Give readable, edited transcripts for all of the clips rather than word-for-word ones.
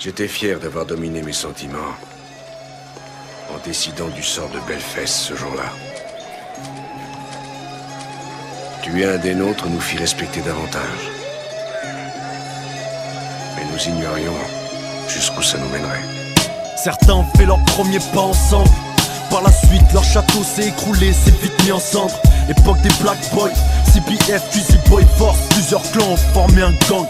J'étais fier d'avoir dominé mes sentiments en décidant du sort de Belfast ce jour-là. Tuer un des nôtres nous fit respecter davantage. Mais nous ignorions jusqu'où ça nous mènerait. Certains ont fait leur premier pas ensemble. Par la suite, leur château s'est écroulé, s'est vite mis en cendres. Époque des Black Boys, CPF, Juicy Boy Force. Plusieurs clans ont formé un gang.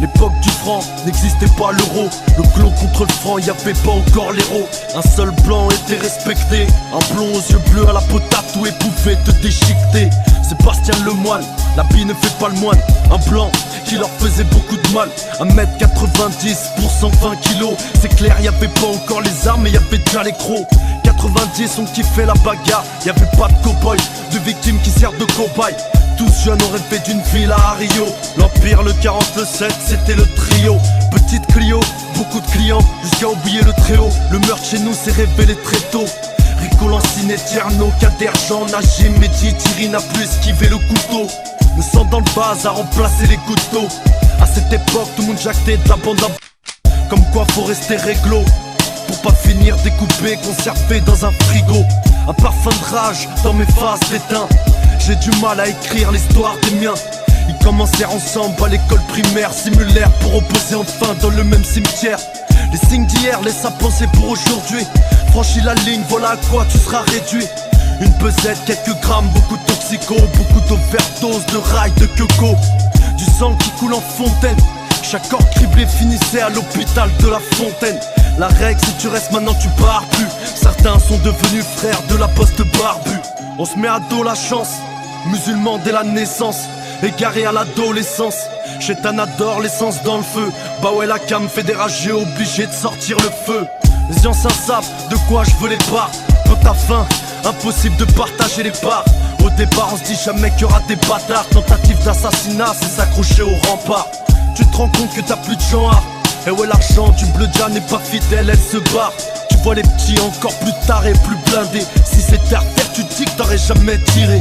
L'époque du franc, n'existait pas l'euro. Le clan contre le franc, y'avait pas encore l'héros. Un seul blanc était respecté. Un blond aux yeux bleus à la peau tatouée pouvait te déchiqueter. Sébastien Lemoine, l'habit ne fait pas le moine. Un blanc qui leur faisait beaucoup de mal. 1m90 pour 120 kilos. C'est clair, y'avait pas encore les armes, mais y'avait déjà les crocs. 90 ont kiffé la bagarre, y'avait pas de cow-boy, de victimes qui servent de cobayes. Tous jeunes ont rêvé d'une villa à Rio. L'Empire, le 40, le 7, c'était le trio. Petite Clio, beaucoup de clients, jusqu'à oublier le très haut. Le meurtre chez nous s'est révélé très tôt. Rico, Lancine, Tierno, Kader, Jean, Najim, Mehdi, Thierry n'a plus esquivé le couteau. Le sang dans le vase a remplacé les couteaux. À cette époque, tout le monde jactait de la bande à... Comme quoi faut rester réglo pour pas finir découpé, conservé dans un frigo. Un parfum de rage dans mes faces d'éteint. J'ai du mal à écrire l'histoire des miens. Ils commencèrent ensemble à l'école primaire, simulaire pour opposer enfin dans le même cimetière. Les signes d'hier laissent à penser pour aujourd'hui. Franchis la ligne, voilà à quoi tu seras réduit. Une pesette, quelques grammes, beaucoup de toxico, beaucoup d'overdose, de rails, de coco. Du sang qui coule en fontaine. Chaque corps criblé finissait à l'hôpital de la Fontaine. La règle, si tu restes maintenant tu pars plus. Certains sont devenus frères de la poste barbu. On se met à dos la chance, musulman dès la naissance, égaré à l'adolescence. Chétan adore l'essence dans le feu. Bah ouais, la cam fait des rageux, obligé de sortir le feu. Les anciens savent de quoi je veux les parts. Quand t'as faim, impossible de partager les parts. Au départ on se dit jamais qu'il y aura des bâtards. Tentative d'assassinat, c'est s'accrocher au rempart. Tu te rends compte que t'as plus de genre. Et ouais, l'argent du bleu déjà n'est pas fidèle, elle se barre. Tu vois les petits encore plus tarés, plus blindés. Si c'était à refaire, tu te dis que t'aurais jamais tiré.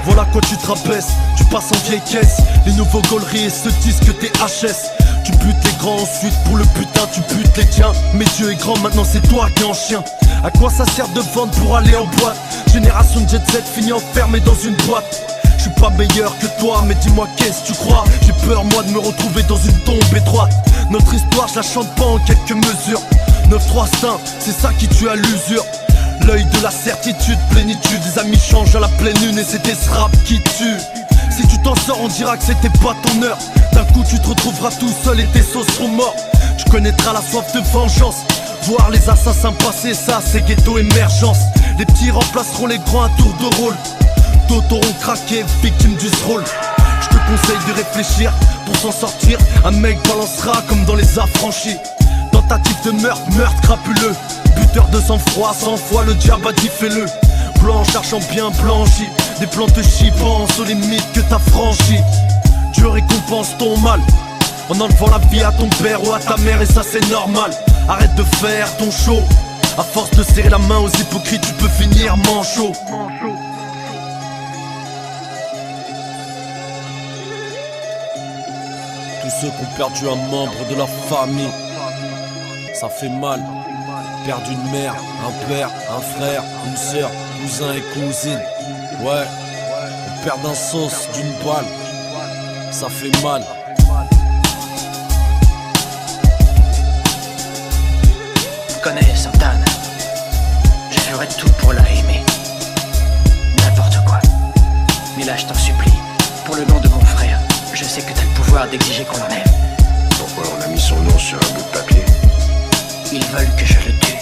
Voilà quoi tu te rabaisses, tu passes en vieille caisse. Les nouveaux gauleries se disent que t'es HS. Tu butes les grands ensuite pour le putain, tu butes les tiens. Mais Dieu est grand, maintenant c'est toi qui es en chien. À quoi ça sert de vendre pour aller en boîte? Génération de jet set finit enfermée dans une boîte. Je suis pas meilleur que toi, mais dis-moi qu'est-ce que tu crois? J'ai peur moi de me retrouver dans une tombe étroite. Notre histoire je la chante pas en quelques mesures. 9-3 saint, c'est ça qui tue à l'usure. L'œil de la certitude, plénitude. Les amis changent à la pleine lune et c'était ce rap qui tue. Si tu t'en sors on dira que c'était pas ton heure. D'un coup tu te retrouveras tout seul et tes sauces seront morts. Tu connaîtras la soif de vengeance. Voir les assassins passer, ça c'est ghetto émergence. Les petits remplaceront les grands à tour de rôle. D'autres auront craqué, victimes du rôle. Je te conseille de réfléchir pour s'en sortir. Un mec balancera comme dans les affranchis. Tentative de meurtre, meurtre crapuleux. Buteur de sang-froid, 100 fois le diable a dit fais-le. Blanc cherchant bien blanchi. Des plantes chipant aux limites que t'as franchi. Dieu récompense ton mal en enlevant la vie à ton père ou à ta mère, et ça c'est normal. Arrête de faire ton show. À force de serrer la main aux hypocrites, tu peux finir manchot. Tous ceux qui ont perdu un membre de leur famille, ça fait mal. Perdre une mère, un père, un frère, une sœur, cousin et cousine. Ouais, on perd un sauce d'une balle, ça fait mal. Je connais Santana. Je ferai tout pour la aimer. N'importe quoi. Mais là je t'en supplie, pour le nom de mon frère, je sais que t'as le pouvoir d'exiger qu'on l'enlève. Pourquoi on a mis son nom sur un bout de papier? Ils veulent que je le tue.